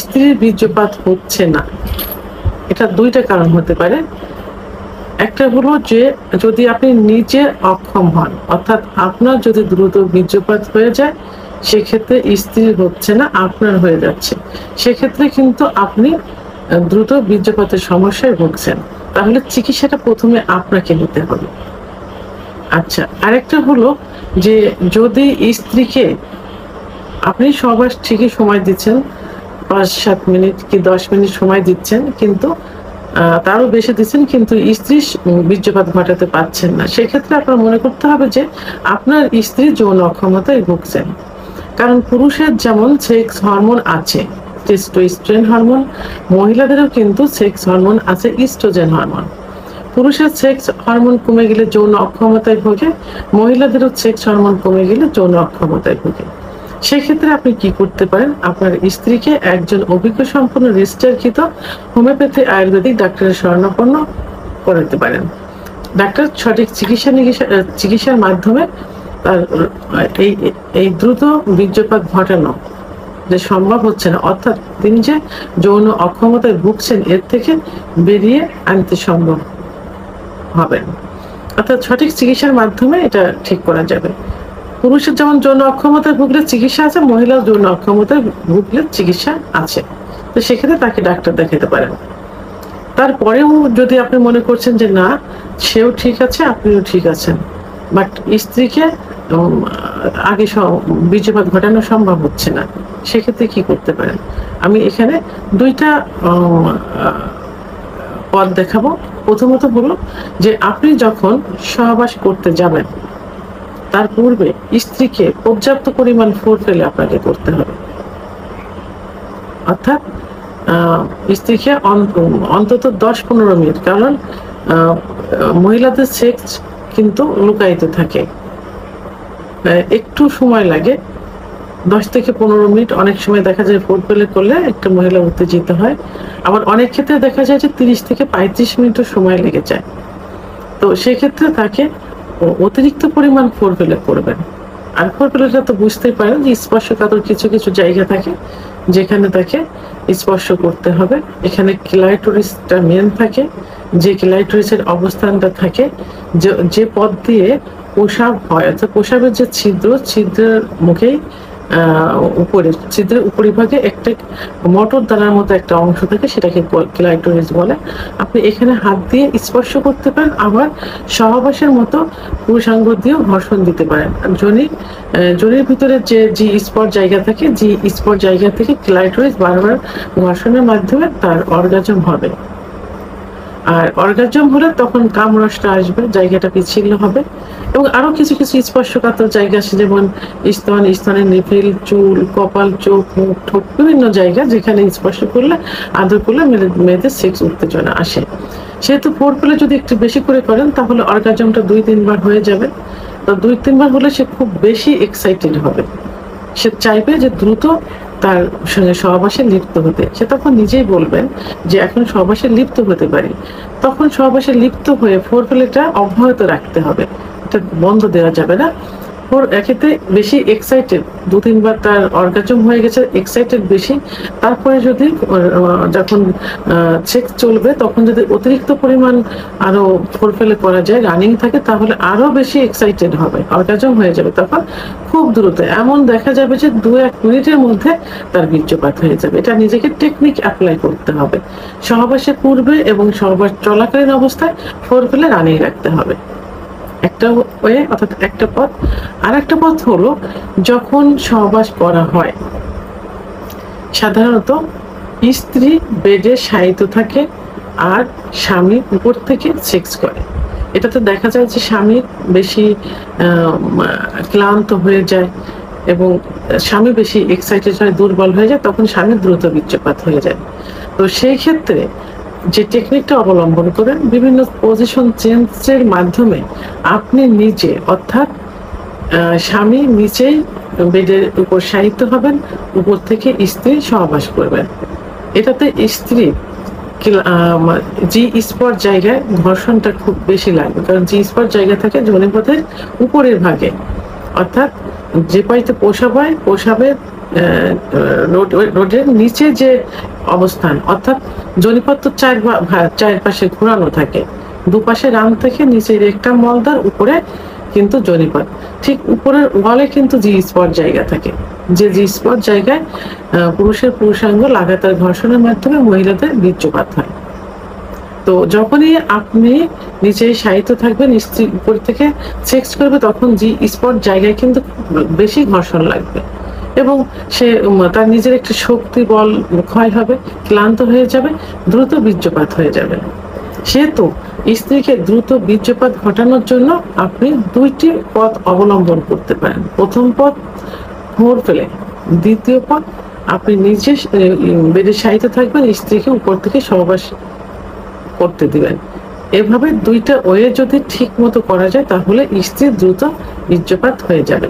স্ত্রীর বীর্যপাত হচ্ছে না, এটা দুইটা কারণ হতে পারে। একটা হলো যে যদি আপনি নিজে অক্ষম হন, অর্থাৎ আপনার যদি দ্রুত বীর্যপাত হয়ে যায়, সেক্ষেত্রে স্ত্রীর হচ্ছে না, আপনার হয়ে যাচ্ছে, সেক্ষেত্রে কিন্তু আপনি দ্রুত বীর্যপাতের সমস্যায় ভুগছেন। তাহলে চিকিৎসাটা প্রথমে আপনাকে নিতে হবে। আচ্ছা, আরেকটা হলো যে যদি স্ত্রীকে আপনি সবার ঠিকই সময় দিচ্ছেন, ৫-৭ মিনিট কি ১০ মিনিট সময় দিচ্ছেন, কিন্তু তারও বেশি দিচ্ছেন, কিন্তু স্ত্রী বীর্যপাত ঘটাতে পারছেন না, সেক্ষেত্রে আপনার মনে করতে হবে যে আপনার স্ত্রী যৌন অক্ষমতায় ভুগছেন। কারণ পুরুষের যেমন সেক্স হরমোন আছে, টেস্টোস্টেরন হরমোন, মহিলাদেরও কিন্তু সেক্স হরমোন আছে, ইস্ট্রোজেন হরমোন। পুরুষের সেক্স হরমোন কমে গেলে যৌন অক্ষমতায় ভোগে, মহিলাদেরও সেক্স হরমোন কমে গেলে যৌন অক্ষমতায় ভোগে। সেক্ষেত্রে আপনি কি করতে পারেন, আপনার স্ত্রীকে একজন অভিজ্ঞ সম্পন্ন রেজিস্টারকৃত হোমিওপ্যাথি আয়ুর্বেদিক ডাক্তারের শরণাপন্ন করাতে পারেন। ডাক্তার সঠিক চিকিৎসার মাধ্যমে তার এই দ্রুত বীর্যপাত ঘটানো যে সম্ভব হচ্ছে না, অর্থাৎ তিনি যে যৌন অক্ষমতায় ভুগছেন, এর থেকে বেরিয়ে আনতে সম্ভব হবেন। অর্থাৎ সঠিক চিকিৎসার মাধ্যমে এটা ঠিক করা যাবে। পুরুষের যেমন যৌন অক্ষমতায় ভুগলে চিকিৎসা আছে, মহিলার যৌন অক্ষমতায় ভুগলে চিকিৎসা আছে, তো সেক্ষেত্রে তাকে ডাক্তার দেখাতে পারেন। তারপরেও যদি আপনি মনে করছেন যে না, সেও ঠিক আছে, আপনিও ঠিক আছেন, বাট স্ত্রীকে আগে বীর্যপাত ঘটানো সম্ভব হচ্ছে না, সেক্ষেত্রে কি করতে পারেন? আমি এখানে দুইটা পথ দেখাবো। প্রথমত হলো যে আপনি যখন সহবাস করতে যাবেন, তার পূর্বে স্ত্রীকে পর্যাপ্ত পরিমাণ ফোরপ্লে আপনাকে করতে হবে। অর্থাৎ স্ত্রীকে অন্তত ১০-১৫ মিনিট, কারণ মহিলাদের সেক্স কিন্তু লুকায়িত থাকে, একটু সময় লাগে, ১০ থেকে ১৫ মিনিট। অনেক সময় দেখা যায় ফোরপ্লে করলে একটা মহিলা উত্তেজিত হয়, আবার অনেক ক্ষেত্রে দেখা যায় যে ৩০ থেকে ৩৫ মিনিটও সময় লেগে যায়। তো সেক্ষেত্রে তাকে অতিরিক্ত পরিমাণ ফোরপ্লে করবেন। আর ফোরপ্লেটা তো বুঝতেই পারেন যে স্পর্শকাতর কিছু কিছু জায়গা থাকে যেখানে তাকে স্পর্শ করতে হবে। এখানে ক্লাইটোরিসটা মেন থাকে, যে ক্লাইটোরিসের অবস্থানটা থাকে, যে পথ দিয়ে প্রসাব হয়, অর্থাৎ প্রসাবের যে ছিদ্রের মুখেই উপরে ছিদ্রের উপরিভাগে একটা মোটর দানার মতো একটা অংশ থাকে, সেটাকে ক্লাইটোরিস বলে। আপনি এখানে হাত দিয়ে স্পর্শ করতে পারেন, আবার সহবাসের মতো পুরুষাঙ্গ দিয়েও ঘর্ষণ দিতে পারেন। যোনির ভিতরে যে জি স্পট জায়গা থাকে, জি স্পট জায়গা থেকে ক্লাইটোরিস বারবার ঘর্ষণের মাধ্যমে তার অর্গাজম হবে। আর অর্গাজম হলে তখন কামরসটা আসবে, জায়গাটা পিচ্ছিল হবে, এবং আরো কিছু কিছু স্পর্শকাতর জায়গা আছে, যেমন স্তনের নিপিল, চুল, কপাল, চোখ, মুখ, ঠোঁট, বিভিন্ন জায়গা যেখানে স্পর্শ করলে, আদর করলে মেয়েদের সেক্স উত্তেজনা আসে। সেহেতু ফোরপ্লে যদি একটু বেশি করে করেন, তাহলে অর্গাজমটা ২-৩ বার হয়ে যাবে। তো ২-৩ বার হলে সে খুব বেশি এক্সাইটেড হবে, সে চাইবে যে দ্রুত তার সঙ্গে সহবাসে লিপ্ত হতে। সে তখন নিজেই বলবেন যে এখন সহবাসে লিপ্ত হতে পারি। তখন সহবাসে লিপ্ত হয়ে ফোরপ্লেটা অব্যাহত রাখতে হবে, এটা বন্ধ দেওয়া যাবে না। একেতে বেশি এক্সাইটেড, ২-৩ বার তার অর্গাজম হয়ে গেছে, এক্সাইটেড বেশি, তারপরে যদি যখন সেক্স চলবে তখন যদি অতিরিক্ত পরিমাণ আরো ফোরপ্লে করা যায়, রানিং থাকে, তাহলে আরো বেশি এক্সাইটেড হবে, অর্গাজম হয়ে যাবে, তখন খুব দ্রুত এমন দেখা যাবে যে ২-১ মিনিটের মধ্যে তার বীর্যপাত হয়ে যাবে। এটা নিজেকে টেকনিক অ্যাপ্লাই করতে হবে। সহবাসের পূর্বে এবং সহবাস চলাকালীন অবস্থায় ফোরপ্লে রানিং রাখতে হবে, একটা ওয়ে, অর্থাৎ একটা পথ। আর একটা পথ হলো যখন সহবাস করা হয়, সাধারণত স্ত্রী বেডে শায়িত থাকে আর স্বামী উপর থেকে সেক্স করে। এটাতে দেখা যায় যে স্বামী বেশি ক্লান্ত হয়ে যায় এবং স্বামী বেশি এক্সাইটেড হয়, দুর্বল হয়ে যায়, তখন স্বামীর দ্রুত বীর্যপাত হয়ে যায়। তো সেই ক্ষেত্রে যে টেকনিকটা অবলম্বন করেন, বিভিন্ন পজিশন চেঞ্জের মাধ্যমে আপনি নিজে, অর্থাৎ স্বামী নিচেই বেডের উপর শায়িত হবেন, উপর থেকে স্ত্রী সহবাস করবেন। এটাতে স্ত্রী জি স্পট জায়গায় ঘর্ষণটা খুব বেশি লাগবে, কারণ জি স্পট জায়গা থাকে যোনিপথের উপরের ভাগে, অর্থাৎ যে পাইতে প্রসাব হয়, প্রসাবের রোডের নিচে যে অবস্থান, অর্থাৎ যোনিপথ তো চারপাশে ঘোরানো থাকে, দুপাশে রান থেকে নিচে রেকটাম মলদার, উপরে কিন্তু যোনিপথ। ঠিক উপরের ওয়ালে কিন্তু জি স্পট জায়গা থাকে, যে জি স্পট জায়গায় পুরুষের পুরুষাঙ্গ লাগাতার ঘর্ষণের মাধ্যমে মহিলাদের বীর্যপাত হয়। তো যখনই আপনি নিচে শায়িত থাকবেন, স্ত্রী উপর থেকে সেক্স করবে, তখন জি স্পট জায়গায় কিন্তু বেশি ঘর্ষণ লাগবে এবং সে তার নিজের একটা শক্তি বল ক্ষয় হবে, ক্লান্ত হয়ে যাবে, দ্রুত বীর্যপাত হয়ে যাবে। সেহেতু স্ত্রীকে দ্রুত বীর্যপাত ঘটানোর জন্য আপনি দুইটি পথ অবলম্বন করতে পারেন। প্রথম পথ ভোর ফেলে, দ্বিতীয় পথ আপনি নিজে বেডে শায়িত থাকবেন, স্ত্রীকে উপর থেকে সহবাস করতে দিবেন। এভাবে দুইটা ওয়ে যদি ঠিক মতো করা যায়, তাহলে স্ত্রীর দ্রুত বীর্যপাত হয়ে যাবে।